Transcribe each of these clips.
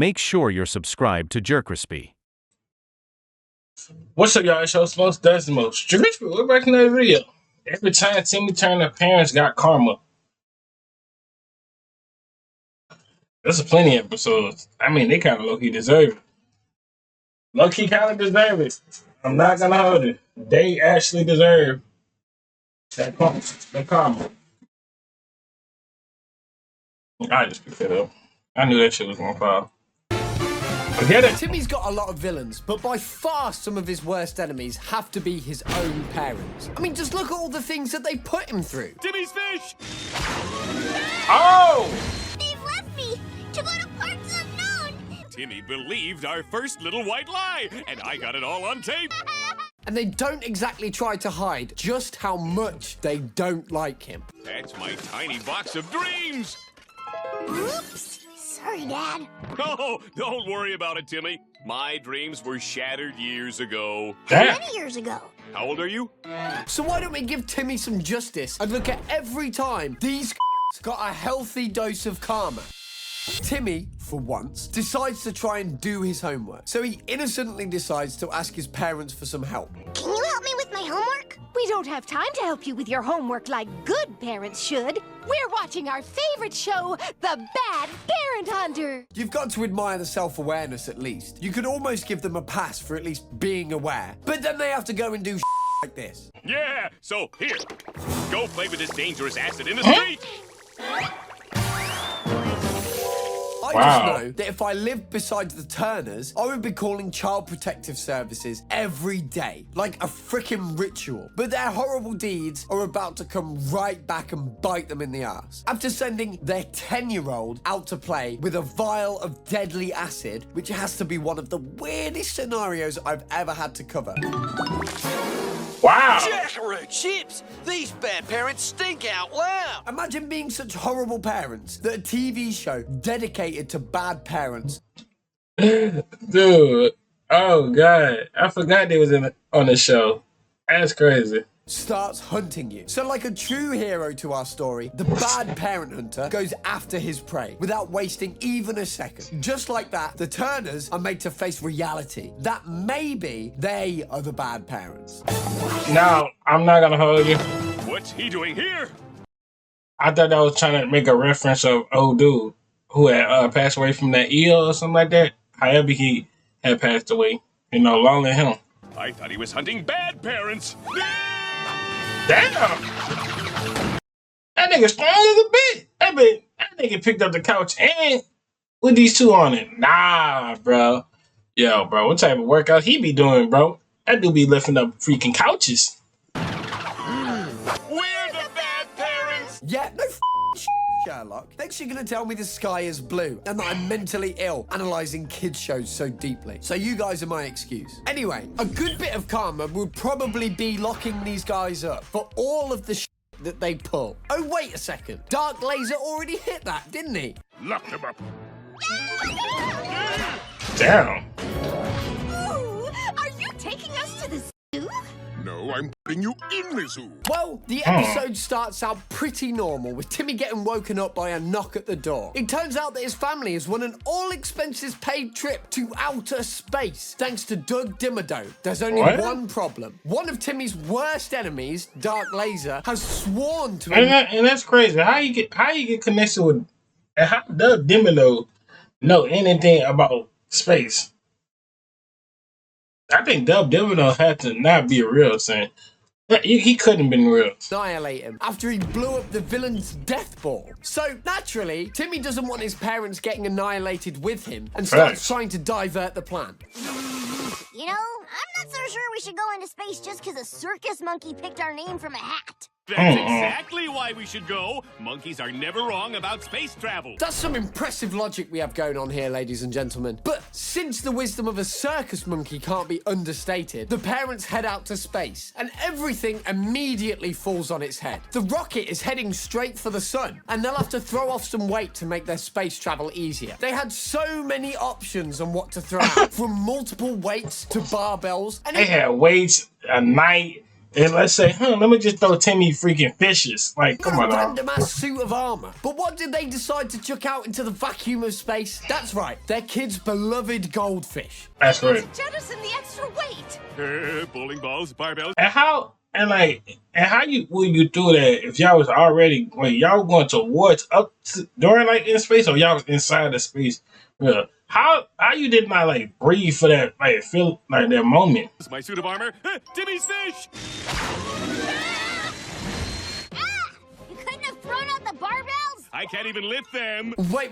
make sure you're subscribed to JerCrispy. What's up, y'all? It's your most does the most. JerCrispy, we're back in another video. Every time Timmy turned, her parents got karma. There's plenty of episodes. I mean, they kind of low-key deserve it. Low-key kind of deserve it. I'm not gonna hold it. They actually deserve that karma. That karma. I just picked it up. I knew that shit was gonna fall. Forget it. Timmy's got a lot of villains, but by far some of his worst enemies have to be his own parents. I mean, just look at all the things that they put him through. Timmy's fish! Oh! They've left me to go to parts unknown. Timmy believed our first little white lie, and I got it all on tape. And they don't exactly try to hide just how much they don't like him. That's my tiny box of dreams. Oops. Sorry, Dad. Oh, don't worry about it, Timmy. My dreams were shattered years ago. How many years ago? How old are you? So why don't we give Timmy some justice and look at every time these got a healthy dose of karma? Timmy, for once, decides to try and do his homework. So he innocently decides to ask his parents for some help. Can you help me with my homework? We don't have time to help you with your homework like good parents should. We're watching our favorite show, The Bad Parent Hunter. You've got to admire the self-awareness at least. You could almost give them a pass for at least being aware. But then they have to go and do like this. Yeah, so here. Go play with this dangerous acid in the street. I just know that if I lived beside the Turners, I would be calling Child Protective Services every day, like a freaking ritual. But their horrible deeds are about to come right back and bite them in the ass. After sending their 10-year-old out to play with a vial of deadly acid, which has to be one of the weirdest scenarios I've ever had to cover. Wow! Jackaroo chips! These bad parents stink out loud! Imagine being such horrible parents that a TV show dedicated to bad parents. Dude, oh god, I forgot they was on the show. That's crazy. Starts hunting you. So like a true hero to our story, the bad parent hunter goes after his prey without wasting even a second. Just like that, the Turners are made to face reality that maybe they are the bad parents. Now, I'm not gonna hold you. What's he doing here? I thought I was trying to make a reference of old dude who had passed away from that eel or something like that. However, he had passed away. You know, long than him. I thought he was hunting bad parents. Damn! That nigga strong as a bitch. That nigga picked up the couch and with these two on it. Nah, bro. Yo, bro, what type of workout he be doing, bro? That dude be lifting up freaking couches. We're the bad parents! Yeah, no Sherlock. Next you're gonna tell me the sky is blue and that I'm mentally ill analysing kids shows so deeply. So you guys are my excuse. Anyway, a good bit of karma would probably be locking these guys up for all of the that they pull. Oh, wait a second. Dark Laser already hit that, didn't he? Lock them up. Damn. Ooh, are you taking us to the zoo? No, I'm putting you in the zoo. Well, the episode starts out pretty normal, with Timmy getting woken up by a knock at the door. It turns out that his family has won an all-expenses-paid trip to outer space, thanks to Doug Dimmadome. There's only one problem. One of Timmy's worst enemies, Dark Laser, has sworn to him. And that's crazy. How you get connected with... And how does Dimmadome know anything about space? I think Dub Dimmadome had to not be a real thing. He couldn't have been real. Annihilate him after he blew up the villain's death ball. So, naturally, Timmy doesn't want his parents getting annihilated with him and starts trying to divert the plan. You know, I'm not so sure we should go into space just because a circus monkey picked our name from a hat. That's exactly why we should go. Monkeys are never wrong about space travel. That's some impressive logic we have going on here, ladies and gentlemen. But since the wisdom of a circus monkey can't be understated, the parents head out to space, and everything immediately falls on its head. The rocket is heading straight for the sun, and they'll have to throw off some weight to make their space travel easier. They had so many options on what to throw out, from multiple weights to barbells. And they had weights, a night, And let's say, let me just throw Timmy freaking fishes. Like, come on A now. random ass suit of armor. But what did they decide to chuck out into the vacuum of space? That's right, their kid's beloved goldfish. That's right. Jettison the extra weight. Bowling balls, barbells. And how will you do that if y'all was already y'all going towards during like in space, or y'all was inside the space? Yeah. How you did not like breathe for that, like feel like that moment? My suit of armor. Timmy's fish. You couldn't have thrown out the barbells? I can't even lift them. Wait.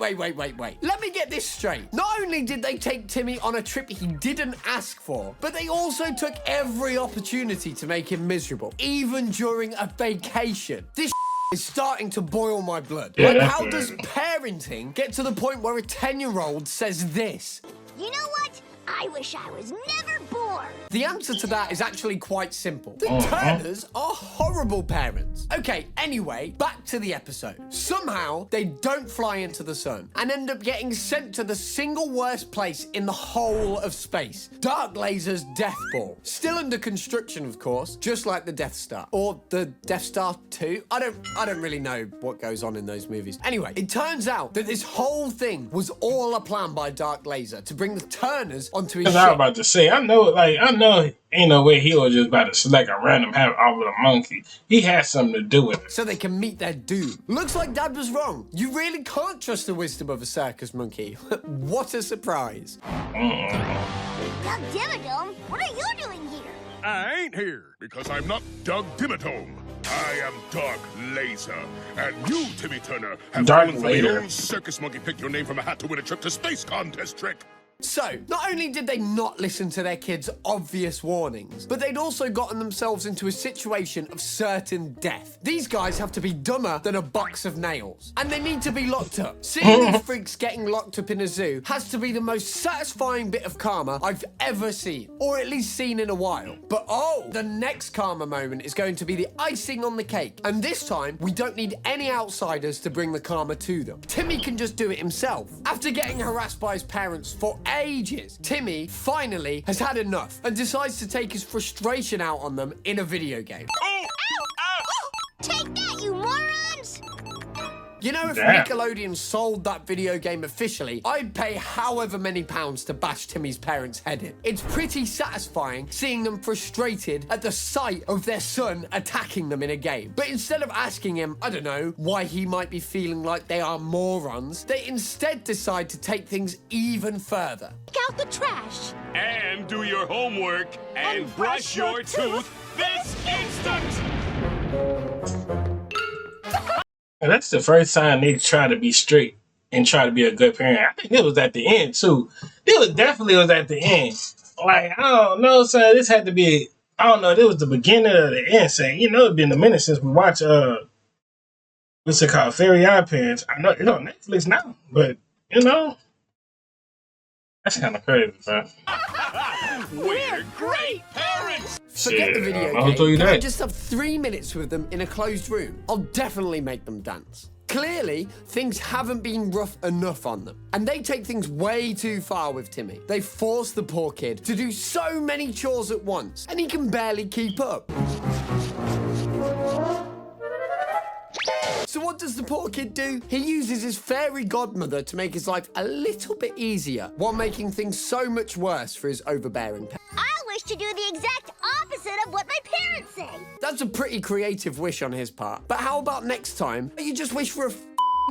Let me get this straight. Not only did they take Timmy on a trip he didn't ask for, but they also took every opportunity to make him miserable, even during a vacation. This is starting to boil my blood. Yeah, Like, how does parenting get to the point where a 10-year-old says this? You know what? I wish I was never born. The answer to that is actually quite simple. The Turners are horrible parents. Okay, anyway, back to the episode. Somehow, they don't fly into the sun and end up getting sent to the single worst place in the whole of space. Dark Laser's Death Ball. Still under construction, of course, just like the Death Star. Or the Death Star 2? I don't really know what goes on in those movies. Anyway, it turns out that this whole thing was all a plan by Dark Laser to bring the Turners onto his Because ship. I was about to say, I know ain't no way he was just about to select a random habit off of a monkey. He had something to do with it. So they can meet their doom. Looks like Dad was wrong. You really can't trust the wisdom of a circus monkey. What a surprise. Doug Dimmadome, what are you doing here? I ain't here because I'm not Doug Dimmadome. I am Dark Laser. And you, Timmy Turner, have Dark fallen for Laser. the old circus monkey pick your name from a hat to win a trip to space contest trick. So, not only did they not listen to their kids' obvious warnings, but they'd also gotten themselves into a situation of certain death. These guys have to be dumber than a box of nails, and they need to be locked up. Seeing these freaks getting locked up in a zoo has to be the most satisfying bit of karma I've ever seen, or at least seen in a while. But the next karma moment is going to be the icing on the cake, and this time, we don't need any outsiders to bring the karma to them. Timmy can just do it himself. After getting harassed by his parents for ages, Timmy finally has had enough and decides to take his frustration out on them in a video game. Take that, you morons! You know, if Damn. Nickelodeon sold that video game officially, I'd pay however many pounds to bash Timmy's parents' head in. It's pretty satisfying seeing them frustrated at the sight of their son attacking them in a game. But instead of asking him, I don't know, why he might be feeling like they are morons, they instead decide to take things even further. Take out the trash. And do your homework and brush your tooth this instant. And that's the first time they try to be straight and try to be a good parent. I think it was at the end too. It definitely was at the end. Like, I don't know, son. This had to be, I don't know, it was the beginning of the end. Saying, it's been a minute since we watched what's it called? Fairy Odd Parents. I know it's on Netflix now, but that's kind of crazy, bro. We're great parents. Forget the video I'll game. tell you Can I that. just have 3 minutes with them in a closed room? I'll definitely make them dance. Clearly, things haven't been rough enough on them. And they take things way too far with Timmy. They force the poor kid to do so many chores at once, and he can barely keep up. So what does the poor kid do? He uses his fairy godmother to make his life a little bit easier, while making things so much worse for his overbearing parents. I wish to do the exact opposite of what my parents say. That's a pretty creative wish on his part. But how about next time you just wish for a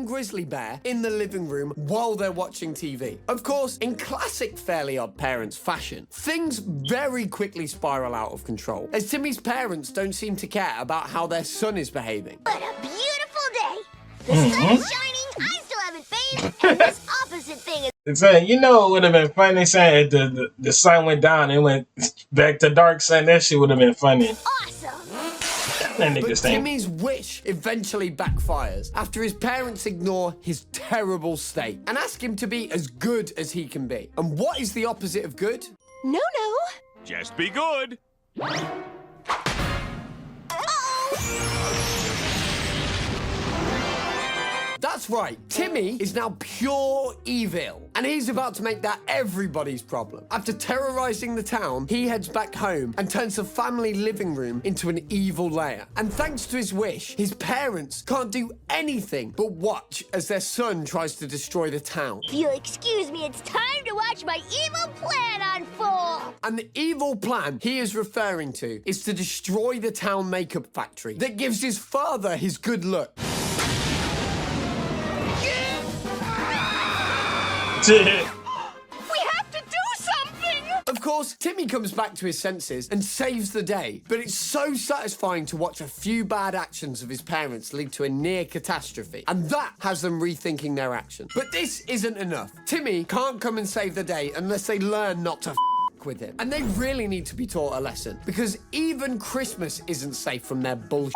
grizzly bear in the living room while they're watching TV? Of course, in classic Fairly Odd Parents fashion, things very quickly spiral out of control, as Timmy's parents don't seem to care about how their son is behaving. What a beautiful day. The sun is shining, I still haven't bathed, and this opposite thing is... It's saying, it would have been funny saying if the sun went down and went back to dark sun. That shit would have been funny. awesome. That nigga But stink. Timmy's wish eventually backfires after his parents ignore his terrible state and ask him to be as good as he can be. And what is the opposite of good? No. Just be good. That's That's right, Timmy is now pure evil, and he's about to make that everybody's problem. After terrorizing the town, he heads back home and turns the family living room into an evil lair. And thanks to his wish, his parents can't do anything but watch as their son tries to destroy the town. If you'll excuse me, it's time to watch my evil plan unfold. And the evil plan he is referring to is to destroy the town makeup factory that gives his father his good look. We have to do something! Of course, Timmy comes back to his senses and saves the day, but it's so satisfying to watch a few bad actions of his parents lead to a near catastrophe, and that has them rethinking their actions. But this isn't enough. Timmy can't come and save the day unless they learn not to with him. And they really need to be taught a lesson, because even Christmas isn't safe from their bullshit.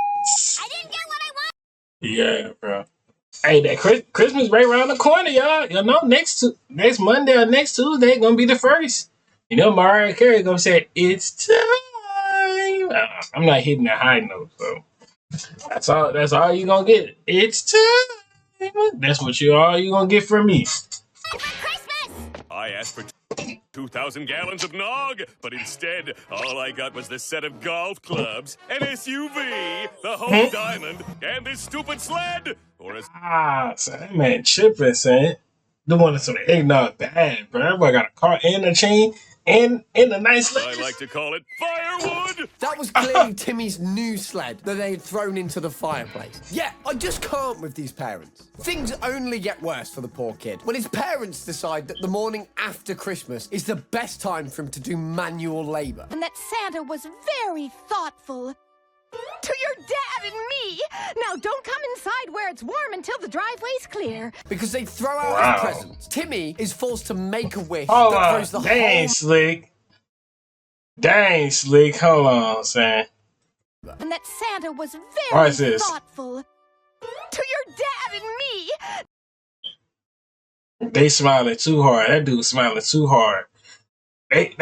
I didn't get what I want. Yeah, bro. Hey, that Christmas right around the corner, y'all. You know, next Monday or next Tuesday gonna be the first. You know, Mariah Carey gonna say it's time. I'm not hitting that high note, so that's all you gonna get. It's time. That's all you gonna get from me. For Christmas. I asked for 2,000 gallons of nog, but instead, all I got was this set of golf clubs, an SUV, the whole diamond, and this stupid sled. Or as son, that man tripping, son. The one that's some eggnog bad, bro. That boy got a car and a chain and a nice I like to call it firewood. That was clearly Timmy's new sled that they had thrown into the fireplace. Yeah, I just can't with these parents. Things only get worse for the poor kid when his parents decide that the morning after Christmas is the best time for him to do manual labor. And that Santa was very thoughtful. To your dad and me! Now don't come inside where it's warm until the driveway's clear. Because they throw out his presents. Timmy is forced to make a wish Hold that on. throws the Dang, Slick. Dang, Slick. Hold on, son. And that Santa was Watch very this. thoughtful. To your dad and me! They smiling too hard. That dude smiling too hard. They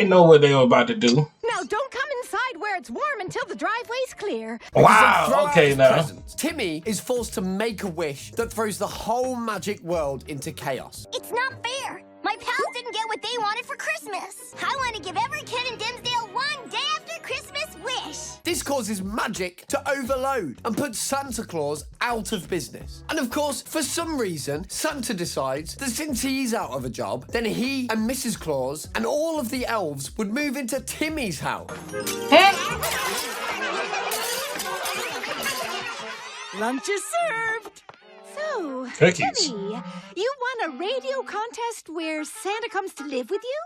know what they were about to do. Now don't come inside where it's warm until the driveway's clear. Throw Wow, out okay his now. presents. Timmy is forced to make a wish that throws the whole magic world into chaos. It's not fair. My pals didn't get what they wanted for Christmas. I want to give every kid in Dimsdale one day after Christmas wish. This causes magic to overload and puts Santa Claus out of business. And of course, for some reason, Santa decides that since he's out of a job, then he and Mrs. Claus and all of the elves would move into Timmy's house. Lunch is served. So, Cookies. Timmy, you won a radio contest where Santa comes to live with you?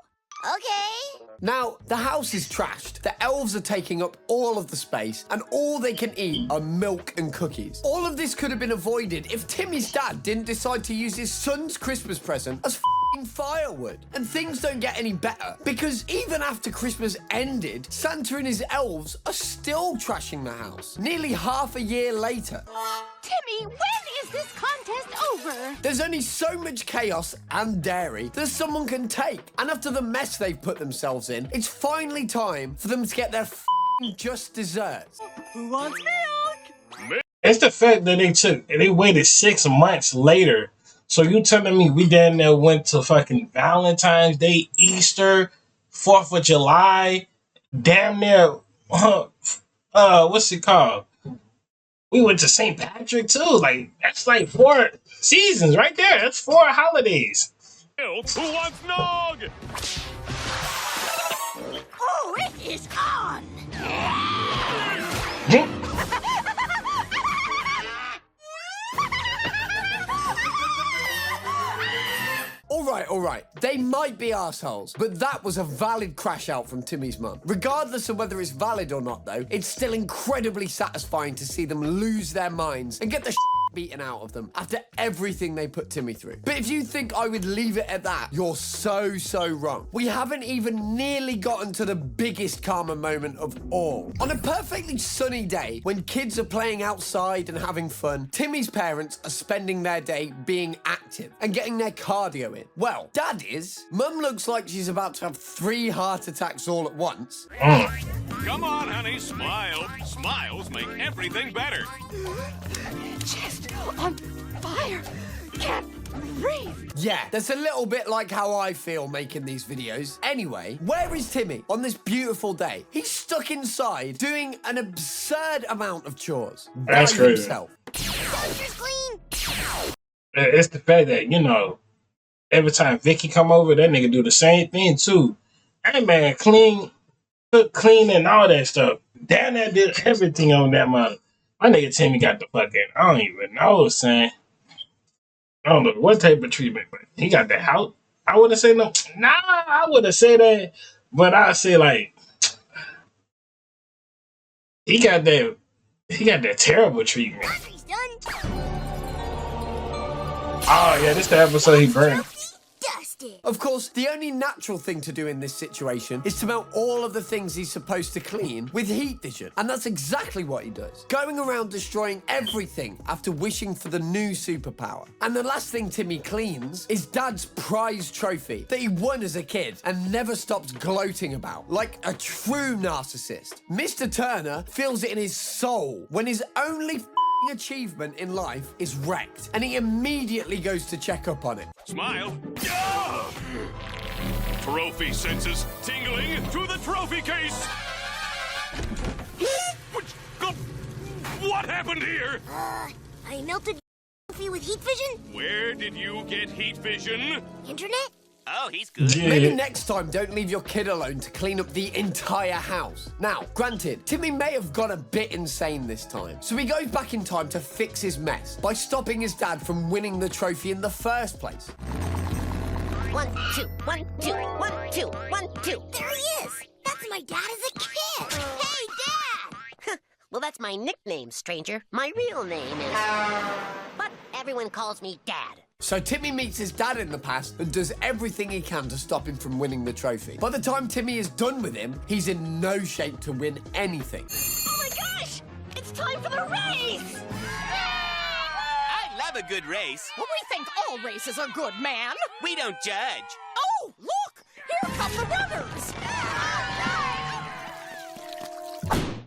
Okay. Now, the house is trashed. The elves are taking up all of the space, and all they can eat are milk and cookies. All of this could have been avoided if Timmy's dad didn't decide to use his son's Christmas present as firewood. And things don't get any better, because even after Christmas ended, Santa and his elves are still trashing the house, nearly half a year later. Timmy, when is this contest over? There's only so much chaos and dairy that someone can take. And after the mess they've put themselves in, it's finally time for them to get their just desserts. Who wants milk? It's the fact that they waited 6 months later. So you telling me we damn near went to fucking Valentine's Day, Easter, 4th of July, damn near, what's it called? We went to St. Patrick too. Like, that's like 4 seasons right there. That's 4 holidays. Who wants nog? Oh, it is on. All right. They might be assholes, but that was a valid crash out from Timmy's mum. Regardless of whether it's valid or not, though, it's still incredibly satisfying to see them lose their minds and get the beaten out of them after everything they put Timmy through. But if you think I would leave it at that, you're so wrong. We haven't even nearly gotten to the biggest karma moment of all. On a perfectly sunny day, when kids are playing outside and having fun, Timmy's parents are spending their day being active and getting their cardio in. Well, Dad is. Mum looks like she's about to have 3 heart attacks all at once. Come on, honey, smile. Smiles make everything better. Chest on fire. grief! Yeah, that's a little bit like how I feel making these videos. Anyway, where is Timmy on this beautiful day? He's stuck inside doing an absurd amount of chores That's by crazy. himself. Dumpster's clean. It's the fact that, you know, every time Vicky come over, that nigga do the same thing too. Hey man, cook, clean, and all that stuff. Down there did everything on that mother. My nigga Timmy got the fucking, I don't even know, son. I don't know what type of treatment, but he got the house. I wouldn't say no. Nah, I wouldn't say that, but I'd say like he got that terrible treatment. Laundry's done. Oh yeah, this the episode he burned. Dusted. Of course, the only natural thing to do in this situation is to melt all of the things he's supposed to clean with heat vision. And that's exactly what he does. Going around destroying everything after wishing for the new superpower. And the last thing Timmy cleans is Dad's prize trophy that he won as a kid and never stops gloating about, like a true narcissist. Mr. Turner feels it in his soul when his only achievement in life is wrecked, and he immediately goes to check up on it. Smile. Ah! Trophy senses tingling to the trophy case. What happened here? I melted trophy with heat vision. Where did you get heat vision? Internet? Oh, he's good. Yeah. Maybe next time, don't leave your kid alone to clean up the entire house. Now, granted, Timmy may have gone a bit insane this time, so he goes back in time to fix his mess by stopping his dad from winning the trophy in the first place. 1, 2, 1, 2, 1, 2, 1, 2. There he is. That's my dad as a kid. Hey, Dad! Well, that's my nickname, stranger. My real name is... But everyone calls me Dad. So Timmy meets his dad in the past and does everything he can to stop him from winning the trophy. By the time Timmy is done with him, he's in no shape to win anything. Oh my gosh! It's time for the race! I love a good race. Well, we think all races are good, man. We don't judge. Oh, look! Here come the runners!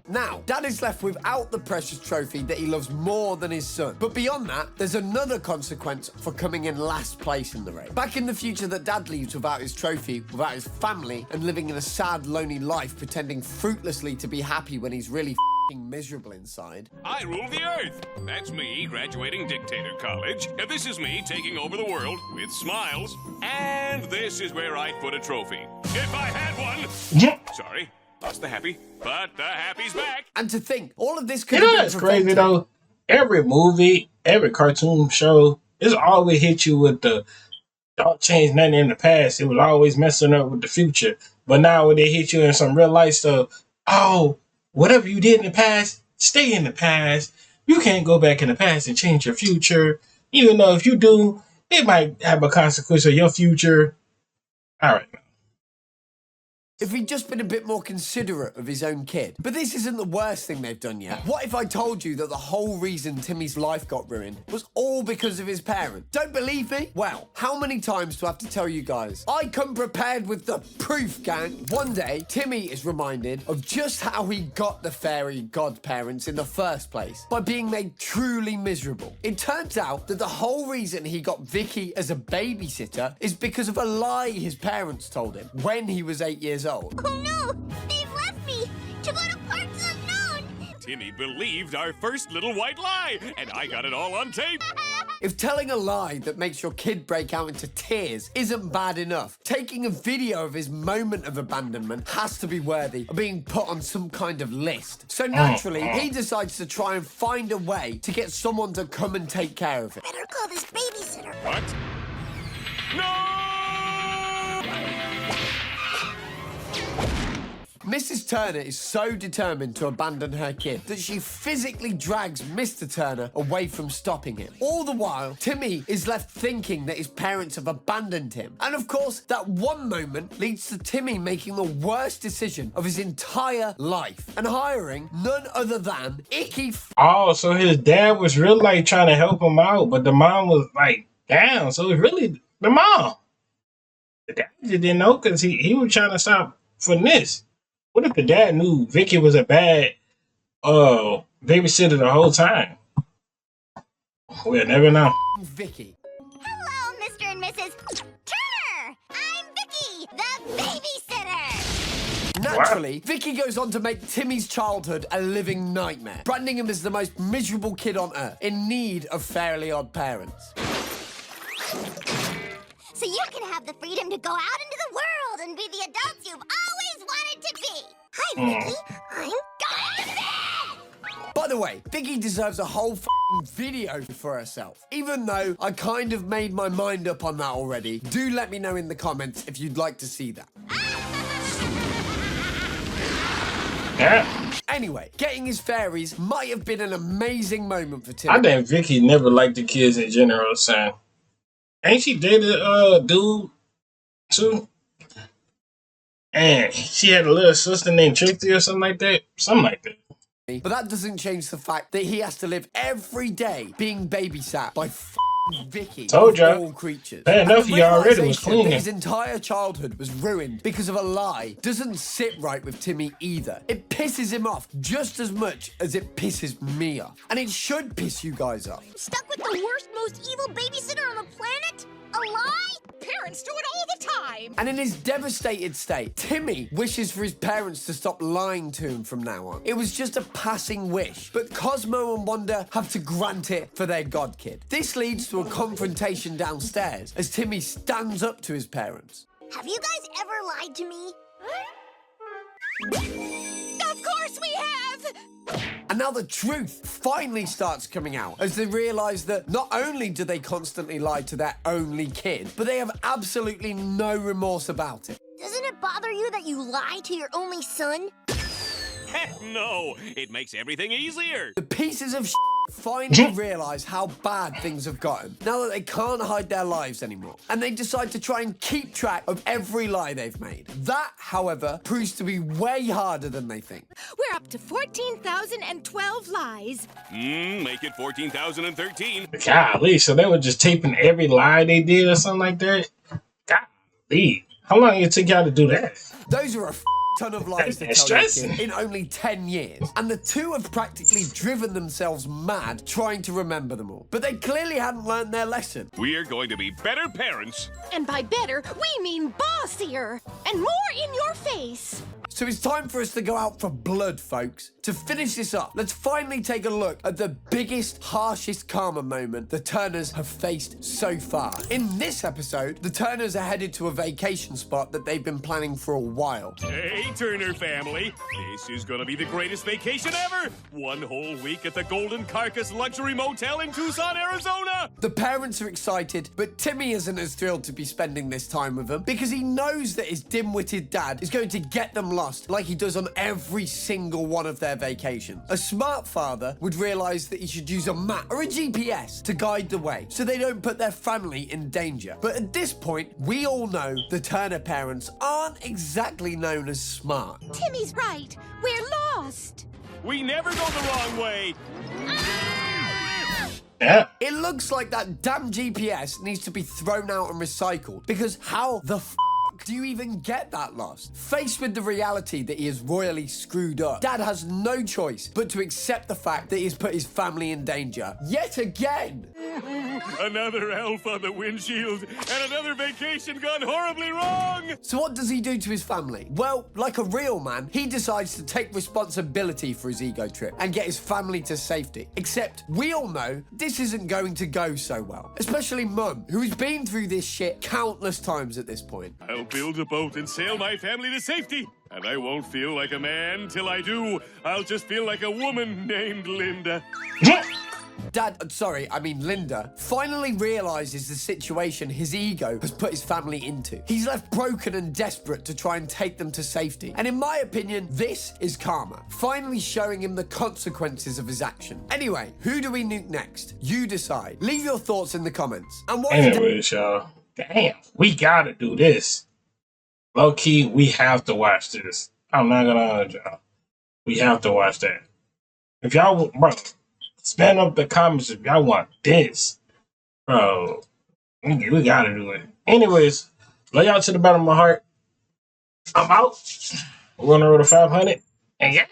Now, Dad is left without the precious trophy that he loves more than his son. But beyond that, there's another consequence for coming in last place in the race. Back in the future that Dad leaves without his trophy, without his family, and living in a sad, lonely life, pretending fruitlessly to be happy when he's really f***ing miserable inside. I rule the earth. That's me graduating Dictator College. And this is me taking over the world with smiles. And this is where I'd put a trophy. If I had one. Yeah. Sorry. Lost the happy, but the happy's back. And to think, all of this could You know have been that's crazy prevented. though? Every movie, every cartoon show, it's always hit you with the don't change nothing in the past. It was always messing up with the future. But now when they hit you in some real life stuff, oh, whatever you did in the past, stay in the past. You can't go back in the past and change your future. Even though if you do, it might have a consequence of your future. All right. If he'd just been a bit more considerate of his own kid. But this isn't the worst thing they've done yet. What if I told you that the whole reason Timmy's life got ruined was all because of his parents? Don't believe me? Well, how many times do I have to tell you guys? I come prepared with the proof, gang. One day, Timmy is reminded of just how he got the fairy godparents in the first place, by being made truly miserable. It turns out that the whole reason he got Vicky as a babysitter is because of a lie his parents told him when he was 8 years old. Oh no! They've left me to go to parts unknown! Timmy believed our first little white lie, and I got it all on tape. If telling a lie that makes your kid break out into tears isn't bad enough, taking a video of his moment of abandonment has to be worthy of being put on some kind of list. So naturally, he decides to try and find a way to get someone to come and take care of it. Better call this babysitter. What? No! Mrs. Turner is so determined to abandon her kid that she physically drags Mr. Turner away from stopping him. All the while, Timmy is left thinking that his parents have abandoned him. And of course, that one moment leads to Timmy making the worst decision of his entire life and hiring none other than Icky Oh, so his dad was really like trying to help him out, but the mom was like down. So it's really the mom. The dad just didn't know because he was trying to stop from this. What if the dad knew Vicky was a bad babysitter the whole time? We'll never know. Vicky. Hello, and Mrs. Turner! I'm Vicky, the babysitter! Naturally, Vicky goes on to make Timmy's childhood a living nightmare, branding him as the most miserable kid on earth, in need of Fairly Odd Parents. So you can have the freedom to go out into the world and be the adults you've always wanted to be. Hi, Vicky. I'm Garfield! By the way, Vicky deserves a whole f***ing video for herself. Even though I kind of made my mind up on that already, do let me know in the comments if you'd like to see that. Yeah. Anyway, getting his fairies might have been an amazing moment for Timmy. I think Vicky never liked the kids in general, son. Ain't she dated a dude too? And she had a little sister named Trixie or something like that. Something like that. But that doesn't change the fact that he has to live every day being babysat by Vicky. Told ya. All creatures. Bad enough he already was clean. His entire childhood was ruined because of a lie doesn't sit right with Timmy either. It pisses him off just as much as it pisses me off. And it should piss you guys off. Stuck with the worst, most evil babysitter on the planet? A lie? Parents do it all the time. And in his devastated state, Timmy wishes for his parents to stop lying to him from now on. It was just a passing wish, but Cosmo and Wanda have to grant it for their god kid. This leads to a confrontation downstairs as Timmy stands up to his parents. Have you guys ever lied to me? Of course we have. And now the truth finally starts coming out as they realize that not only do they constantly lie to their only kid, but they have absolutely no remorse about it. Doesn't it bother you that you lie to your only son? Heck no! It makes everything easier! The pieces of finally realize how bad things have gotten now that they can't hide their lives anymore. And they decide to try and keep track of every lie they've made. That, however, proves to be way harder than they think. We're up to 14,012 lies. Make it 14,013. Golly, so they were just taping every lie they did or something like that? Golly. How long did it take y'all to do that? Those are a ton of lies to tell your kid in only 10 years. And the two have practically driven themselves mad trying to remember them all. But they clearly hadn't learned their lesson. We are going to be better parents. And by better, we mean bossier and more in your face. So it's time for us to go out for blood, folks. To finish this up, let's finally take a look at the biggest, harshest karma moment the Turners have faced so far. In this episode, the Turners are headed to a vacation spot that they've been planning for a while. Hey, Turner family. This is gonna be the greatest vacation ever. 1 whole week at the Golden Carcass Luxury Motel in Tucson, Arizona. The parents are excited, but Timmy isn't as thrilled to be spending this time with them because he knows that his dim-witted dad is going to get them lost like he does on every single one of their vacations. A smart father would realize that he should use a map or a GPS to guide the way so they don't put their family in danger. But at this point, we all know the Turner parents aren't exactly known as smart. Timmy's right. We're lost. We never go the wrong way. Yeah. It looks like that damn GPS needs to be thrown out and recycled because how the do you even get that lost? Faced with the reality that he is royally screwed up, Dad has no choice but to accept the fact that he's put his family in danger yet again. Another elf on the windshield and another vacation gone horribly wrong. So what does he do to his family? Well, like a real man, he decides to take responsibility for his ego trip and get his family to safety. Except we all know this isn't going to go so well, especially Mum, who has been through this shit countless times at this point. I'll build a boat and sail my family to safety. And I won't feel like a man till I do. I'll just feel like a woman named Linda. Dad, sorry, I mean Linda, finally realizes the situation his ego has put his family into. He's left broken and desperate to try and take them to safety. And in my opinion, this is karma, finally showing him the consequences of his action. Anyway, who do we nuke next? You decide. Leave your thoughts in the comments. And what Anyways, y'all, damn, we gotta do this. Low key, we have to watch this. I'm not gonna lie, y'all. We have to watch that. If y'all, bro, spam up the comments if y'all want this. Bro, we gotta do it. Anyways, love y'all to the bottom of my heart. I'm out. We're on the road to 500. And yeah.